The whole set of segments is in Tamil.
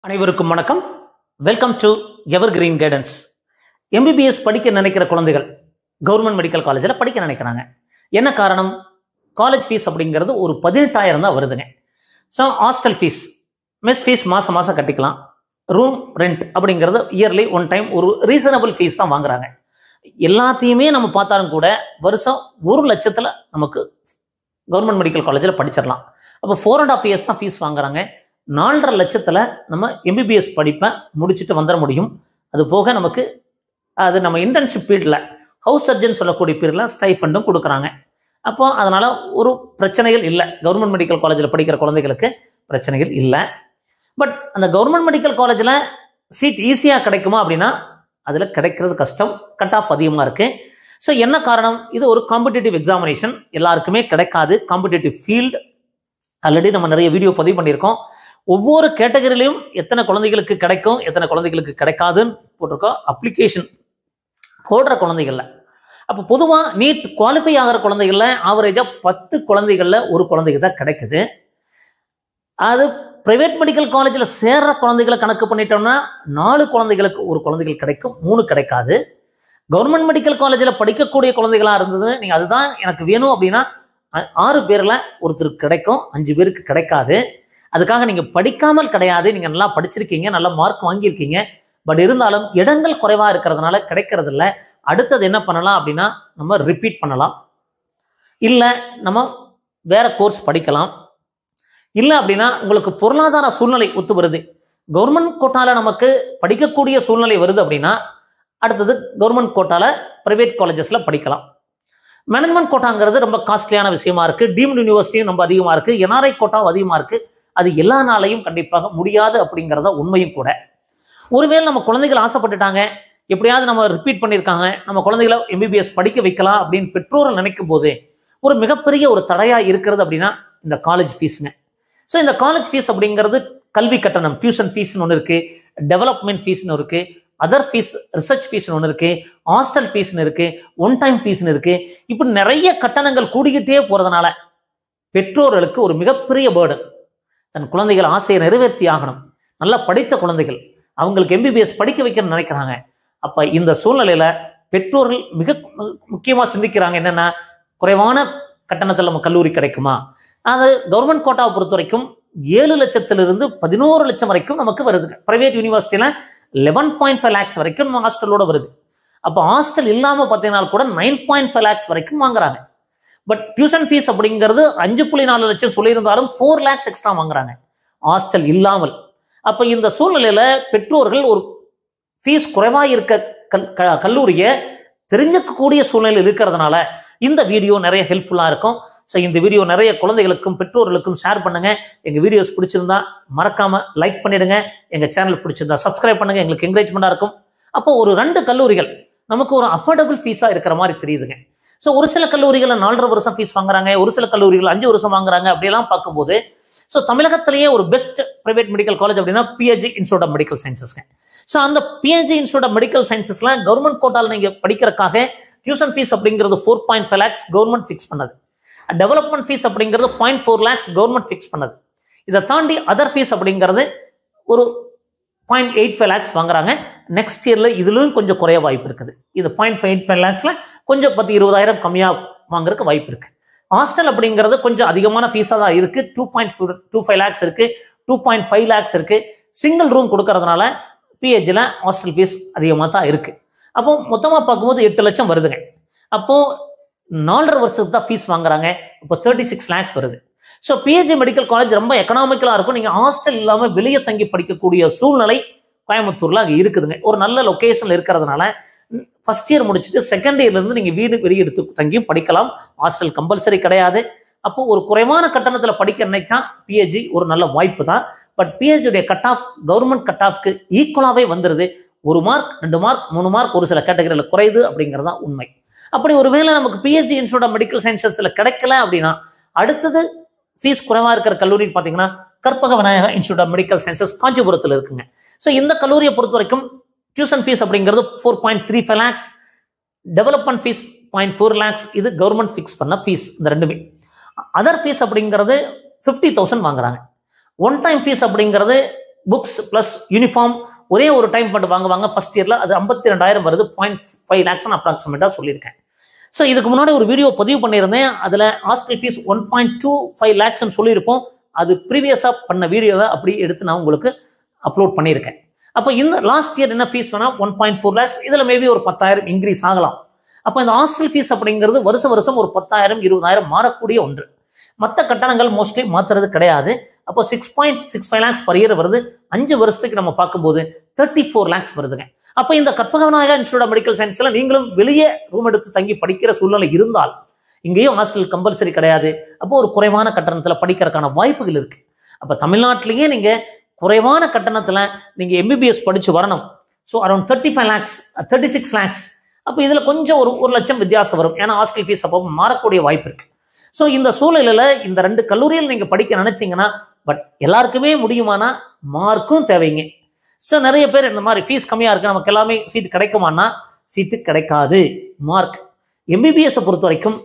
அனைவருக்கும் வணக்கம். Welcome to evergreen guidance. MBBS படிக்க நினைக்கிற குழந்தைகள் கவர்மெண்ட் மெடிக்கல் காலேஜில் படிக்க நினைக்கிறாங்க. என்ன காரணம்? காலேஜ் ஃபீஸ் அப்படிங்கிறது ஒரு 18,000 தான் வருதுங்க. So hostel fees, mess fees மாதம் மாதம் கட்டிக்கலாம். ரூம் ரெண்ட் அப்படிங்கிறது இயர்லி ஒன் டைம் ஒரு ரீசனபிள் ஃபீஸ் தான் வாங்குறாங்க. எல்லாத்தையுமே நம்ம பார்த்தாலும் கூட வருஷம் 1 லட்சத்தில் நமக்கு கவர்மெண்ட் மெடிக்கல் காலேஜில் படிச்சிடலாம். அப்போ 4.5 years தான் ஃபீஸ் வாங்குறாங்க. 4.5 லட்சத்தில் நம்ம எம்பிபிஎஸ் படிப்பை முடிச்சுட்டு வந்துட முடியும். அது போக நமக்கு நம்ம இன்டர்ன்ஷிப் பீரியடில் ஹவுஸ் சர்ஜன் சொல்லக்கூடிய பீரியடில் ஸ்டைஃபண்டும் கொடுக்குறாங்க. அப்போ அதனால் ஒரு பிரச்சனைகள் இல்லை. கவர்மெண்ட் மெடிக்கல் காலேஜில் படிக்கிற குழந்தைகளுக்கு பிரச்சனைகள் இல்லை. பட் அந்த கவர்மெண்ட் மெடிக்கல் காலேஜில் சீட் ஈஸியாக கிடைக்குமா அப்படின்னா அதில் கிடைக்கிறது கஷ்டம். கட் ஆஃப் அதிகமாக இருக்குது. ஸோ என்ன காரணம்? இது ஒரு காம்படிட்டிவ் எக்ஸாமினேஷன், எல்லாருக்குமே கிடைக்காது. காம்படிட்டிவ் ஃபீல்டு ஆல்ரெடி நம்ம நிறைய வீடியோ பதிவு பண்ணியிருக்கோம். ஒவ்வொரு கேட்டகரியிலையும் எத்தனை குழந்தைகளுக்கு கிடைக்கும், எத்தனை குழந்தைகளுக்கு கிடைக்காதுன்னு போட்டிருக்கோம். அப்ளிகேஷன் போடுற குழந்தைகள்ல அப்போ பொதுவாக நீட் குவாலிஃபை ஆகிற குழந்தைகள்ல ஆவரேஜாக 10 குழந்தைகள்ல ஒரு குழந்தைக்கு தான் கிடைக்குது. அது பிரைவேட் மெடிக்கல் காலேஜில் சேர்ற குழந்தைகளை கணக்கு பண்ணிட்டோம்னா 4 குழந்தைகளுக்கு ஒரு குழந்தைகள் கிடைக்கும், 3 கிடைக்காது. கவர்மெண்ட் மெடிக்கல் காலேஜில் படிக்கக்கூடிய குழந்தைகளா இருந்தது, நீங்கள் அதுதான் எனக்கு வேணும் அப்படின்னா 6 பேர்ல ஒருத்தருக்கு கிடைக்கும், 5 பேருக்கு கிடைக்காது. அதுக்காக நீங்கள் படிக்காமல் கிடையாது, நீங்கள் நல்லா படிச்சிருக்கீங்க, நல்ல மார்க் வாங்கியிருக்கீங்க. பட் இருந்தாலும் இடங்கள் குறைவாக இருக்கிறதுனால கிடைக்கிறது இல்லை. அடுத்தது என்ன பண்ணலாம் அப்படின்னா நம்ம ரிப்பீட் பண்ணலாம், இல்லை நம்ம வேற கோர்ஸ் படிக்கலாம். இல்லை அப்படின்னா உங்களுக்கு பொருளாதார சூழ்நிலை ஒத்து வருது, கவர்மெண்ட் கோட்டால நமக்கு படிக்கக்கூடிய சூழ்நிலை வருது அப்படின்னா அடுத்தது கவர்மெண்ட் கோட்டால பிரைவேட் காலேஜஸ்ல படிக்கலாம். மேனேஜ்மெண்ட் கோட்டாங்கிறது ரொம்ப காஸ்ட்லியான விஷயமா இருக்கு. டீம்டு யூனிவர்சிட்டியும் ரொம்ப அதிகமாக இருக்கு. என்ஆர்ஐ கோட்டாவும் அதிகமாக இருக்கு. அது எல்லா நாளையும் கண்டிப்பாக முடியாது அப்படிங்கிறத உண்மையும் கூட. ஒருவேளை நம்ம குழந்தைகள் ஆசைப்பட்டுட்டாங்க, எப்படியாவது நம்ம ரிப்பீட் பண்ணியிருக்காங்க, நம்ம குழந்தைகளை எம்பிபிஎஸ் படிக்க வைக்கலாம் அப்படின்னு பெற்றோர்கள் நினைக்கும் போது ஒரு மிகப்பெரிய ஒரு தடையா இருக்கிறது அப்படின்னா இந்த காலேஜ் ஃபீஸுங்க. ஸோ இந்த காலேஜ் ஃபீஸ் அப்படிங்கிறது கல்வி கட்டணம், டியூஷன் ஃபீஸ்னு ஒன்று இருக்கு, டெவலப்மெண்ட் ஃபீஸ்னு இருக்கு, அதர் ஃபீஸ், ரிசர்ச் ஃபீஸ்னு ஒன்று இருக்கு, ஹாஸ்டல் ஃபீஸ்னு இருக்கு, ஒன் டைம் ஃபீஸ்னு இருக்கு. இப்படி நிறைய கட்டணங்கள் கூடிக்கிட்டே போறதுனால பெற்றோர்களுக்கு ஒரு மிகப்பெரிய பேர்டன். தன் குழந்தைகள் ஆசையை நிறைவேற்றி ஆகணும். நல்லா படித்த குழந்தைகள், அவங்களுக்கு எம்பிபிஎஸ் படிக்க வைக்கணும்னு நினைக்கிறாங்க. அப்ப இந்த சூழ்நிலையில பெற்றோர்கள் மிக முக்கியமா சிந்திக்கிறாங்க, என்னன்னா குறைவான கட்டணத்தில் நம்ம கல்லூரி கிடைக்குமா? அது கவர்மெண்ட் கோட்டாவை பொறுத்த வரைக்கும் 7 லட்சத்திலிருந்து 11 லட்சம் வரைக்கும் நமக்கு வருது. பிரைவேட் யூனிவர்சிட்டியில 11.5 lakhs வரைக்கும் நம்ம ஹாஸ்டலோட வருது. அப்போ ஹாஸ்டல் இல்லாம பார்த்தீங்கன்னா கூட 9.5 lakhs வரைக்கும் வாங்குறாங்க. பட் டியூஷன் ஃபீஸ் அப்படிங்கிறது 5.4 லட்சம் சொல்லியிருந்தாலும் 4 lakhs எக்ஸ்ட்ரா வாங்குறாங்க ஹாஸ்டல் இல்லாமல். அப்ப இந்த சூழ்நிலையில பெற்றோர்கள் ஒரு ஃபீஸ் குறைவாக இருக்க கல்லூரியை தெரிஞ்சுக்கக்கூடிய சூழ்நிலை இருக்கிறதுனால இந்த வீடியோ நிறைய ஹெல்ப்ஃபுல்லா இருக்கும். ஸோ இந்த வீடியோ நிறைய குழந்தைகளுக்கும் பெற்றோர்களுக்கும் ஷேர் பண்ணுங்க. எங்க வீடியோஸ் பிடிச்சிருந்தா மறக்காம லைக் பண்ணிடுங்க. எங்க சேனல் பிடிச்சிருந்தா சப்ஸ்கிரைப் பண்ணுங்க, எங்களுக்கு என்கரேஜ்மெண்டா இருக்கும். அப்போ ஒரு 2 கல்லூரிகள் நமக்கு ஒரு அஃபோர்டபுள் ஃபீஸா இருக்கிற மாதிரி தெரியுதுங்க. ஸோ ஒரு சில கல்லூரிகள் 4.5 வருஷம் ஃபீஸ் வாங்குறாங்க, ஒரு சில கல்லூரிகள் 5 வருஷம் வாங்குறாங்க. அப்படியெல்லாம் பார்க்கும்போது ஸோ தமிழகத்திலேயே ஒரு பெஸ்ட் பிரைவேட் மெடிக்கல் காலேஜ் அப்படின்னா பிஹெச்இ இன்ஸ்டியூட் ஆஃப் மெடிக்கல் சயின்சஸ்ங்க. ஸோ அந்த பிஹெச்இ இன்ஸ்டியூட் ஆஃப் மெடிக்கல் சயின்சஸ்ல கவர்மெண்ட் கோட்டால நீங்க படிக்கிறதுக்காக டியூஷன் ஃபீஸ் அப்படிங்கிறது 4.5 lakhs கவர்மெண்ட் ஃபிக்ஸ் பண்ணது. டெவலப்மெண்ட் ஃபீஸ் அப்படிங்கிறது 0.4 lakhs கவர்மெண்ட் ஃபிக்ஸ் பண்ணது. இதை தாண்டி அதர் ஃபீஸ் அப்படிங்கிறது ஒரு 0.85 lakhs வாங்குறாங்க. நெக்ஸ்ட் இயர்ல இதுலயும் கொஞ்சம் குறைய வாய்ப்பு இருக்குது. இது 0.85 lakhsல கொஞ்சம் 10-20,000 கம்மியா வாங்குறதுக்கு வாய்ப்பு இருக்கு. ஹாஸ்டல் அப்படிங்கிறது கொஞ்சம் அதிகமான ஃபீஸா தான் இருக்கு. 2.25 lakhs இருக்கு, 2.5 lakhs இருக்கு. சிங்கிள் ரூம் கொடுக்கறதுனால பிஹெச்ல ஹாஸ்டல் ஃபீஸ் அதிகமாக தான் இருக்கு. அப்போ மொத்தமா பார்க்கும்போது 8 லட்சம் வருதுங்க. அப்போ 4.5 வருஷத்துக்கு தான் ஃபீஸ் வாங்குறாங்க. இப்போ 36 lakhs வருது. ஸோ பிஹெச்இ மெடிக்கல் காலேஜ் ரொம்ப எக்கனாமிக்கலா இருக்கும். நீங்க ஹாஸ்டல் இல்லாம வெளியே தங்கி படிக்கக்கூடிய சூழ்நிலை கோயம்புத்தூர்ல அங்கே இருக்குதுங்க. ஒரு நல்ல லொகேஷன்ல இருக்கிறதுனால ஃபர்ஸ்ட் இயர் முடிச்சுட்டு செகண்ட் இயர்ல இருந்து நீங்க வீடு வெளியே எடுத்து தங்கியும் படிக்கலாம். ஹாஸ்டல் கம்பல்சரி கிடையாது. அப்போ ஒரு குறைவான கட்டணத்தில் படிக்க நினைச்சா பிஹெச்இ ஒரு நல்ல வாய்ப்பு தான். பட் பிஹெச்இடைய கட் ஆஃப் கவர்மெண்ட் கட் ஆஃப்க்கு ஈக்குவலாவே வந்துருது. 1 மார்க் 2 மார்க் 3 மார்க் ஒரு சில கேட்டகரியில் குறையுது அப்படிங்கிறது தான் உண்மை. அப்படி ஒருவேளை நமக்கு பிஹெச்இ இன்ஸ்டியூட் ஆஃப் மெடிக்கல் சயின்சஸ்ல கிடைக்கல அப்படின்னா அடுத்தது ஃபீஸ் குறைவா இருக்கிற கல்லூரி பார்த்தீங்கன்னா Karpaga Vinayaga institute of medical sciences காஞ்சிபுரத்தில் இருக்குங்க. ஸோ இந்த கல்லூரியை பொறுத்த வரைக்கும் டியூஷன் ஃபீஸ் அப்படிங்கிறது 4.35 lakhs, டெவலப்மெண்ட் ஃபீஸ் 0.4 lakhs. இது கவர்மெண்ட் ஃபிக்ஸ் பண்ண ஃபீஸ். இந்த ரெண்டுமே. அதர் ஃபீஸ் அப்படிங்கிறது 50,000 வாங்குறாங்க. ஒன் டைம் ஃபீஸ் அப்படிங்கிறது புக்ஸ் ப்ளஸ் யூனிஃபார்ம் ஒரே ஒரு டைம் மட்டும் வாங்குவாங்க ஃபர்ஸ்ட் இயர்ல. அது 52,000 வருது. 0.5 lakhs அப்ராக்சிமேட்டா சொல்லியிருக்கேன். ஸோ இதுக்கு முன்னாடி ஒரு வீடியோ பதிவு பண்ணியிருந்தேன். அதில் ஹாஸ்டல் ஃபீஸ் 1.25 lakhs சொல்லியிருப்போம். அது ப்ரீவியஸாக பண்ண வீடியோவை அப்படி எடுத்து நான் உங்களுக்கு அப்லோட் பண்ணியிருக்கேன். அப்போ இந்த லாஸ்ட் இயர் என்ன ஃபீஸ் வேணா 1.4 lakhs, இதில் மேபி ஒரு 10,000 இன்க்ரீஸ் ஆகலாம். அப்போ இந்த ஹாஸ்டல் ஃபீஸ் அப்படிங்கிறது வருஷம் ஒரு 10,000 20,000 மாறக்கூடிய ஒன்று. மற்ற கட்டணங்கள் மோஸ்ட்லி மாற்றுறது கிடையாது. அப்போ 6.65 lakhs per year வருது. 5 வருஷத்துக்கு நம்ம பார்க்கும்போது 34 lakhs வருதுங்க. அப்போ இந்த கற்பகவிநாயகா இன்ஸ்டிடியூட் ஆஃப் மெடிக்கல் சயின்ஸ்ல நீங்களும் வெளியே ரூம் எடுத்து தங்கி படிக்கிற சூழ்நிலை இருந்தால், இங்கேயும் ஹாஸ்டல் கம்பல்சரி கிடையாது. அப்போ ஒரு குறைவான கட்டணத்தில் படிக்கிறதுக்கான வாய்ப்புகள் இருக்கு. அப்போ தமிழ்நாட்டிலேயே நீங்க குறைவான கட்டணத்தில் நீங்க எம்பிபிஎஸ் படிச்சு வரணும். So around 35 lakhs 36 lakhs. அப்போ இதுல கொஞ்சம் ஒரு லட்சம் வித்தியாசம் வரும். ஏன்னா ஹாஸ்டல் ஃபீஸ் அப்போ மாறக்கூடிய வாய்ப்பு இருக்கு. ஸோ இந்த சூழலில் இந்த 2 கல்லூரியில் நீங்க படிக்க நினைச்சீங்கன்னா, பட் எல்லாருக்குமே முடியுமானா மார்க்கும் தேவைங்க. ஸோ நிறைய பேர் இந்த மாதிரி ஃபீஸ் கம்மியா இருக்கு, நமக்கு எல்லாமே சீட்டு கிடைக்குமானா சீட்டு கிடைக்காது. மார்க் எம்பிபிஎஸ் பொறுத்த வரைக்கும்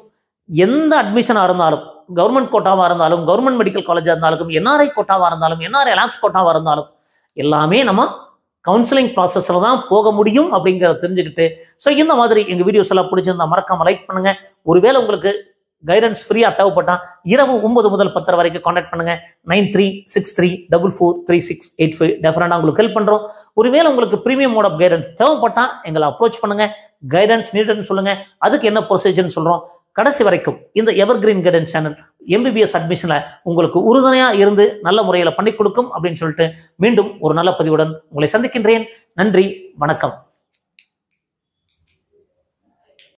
எந்த அட்மிஷனாக இருந்தாலும், கவர்மெண்ட் கோட்டாவாக இருந்தாலும், கவர்மெண்ட் மெடிக்கல் காலேஜாக இருந்தாலும், என்ஆர்ஐ கோட்டாவாக இருந்தாலும், என்ஆர்ஐ லேப்ஸ் கோட்டாவாக இருந்தாலும், எல்லாமே நம்ம கவுன்சிலிங் ப்ராசஸில் தான் போக முடியும் அப்படிங்கிறத தெரிஞ்சுக்கிட்டு, ஸோ இந்த மாதிரி எங்கள் வீடியோஸ் எல்லாம் பிடிச்சிருந்தா மறக்காம லைக் பண்ணுங்க. ஒருவேளை உங்களுக்கு கைடன்ஸ் ஃப்ரீயாக தேவைப்பட்டா இரவு 9 முதல் 10 வரைக்கும் கான்டாக்ட் பண்ணுங்க. 9363443685. டெஃபரெண்டாக உங்களுக்கு ஹெல்ப் பண்ணுறோம். ஒருவேளை உங்களுக்கு ப்ரீமியம் மோட் ஆஃப் கைடன்ஸ் தேவைப்பட்டா எங்களை அப்ரோச் பண்ணுங்க. கைடன்ஸ் நீடுன்னு சொல்லுங்க, அதுக்கு என்ன ப்ரொசீஜர்னு சொல்கிறோம். கடைசி வரைக்கும் இந்த evergreen guidance channel MBBS அட்மிஷனில் உங்களுக்கு உறுதுணையாக இருந்து நல்ல முறையில் பண்ணி கொடுக்கும் அப்படின்னு சொல்லிட்டு மீண்டும் ஒரு நல்ல பதிவுடன் உங்களை சந்திக்கின்றேன். நன்றி, வணக்கம்.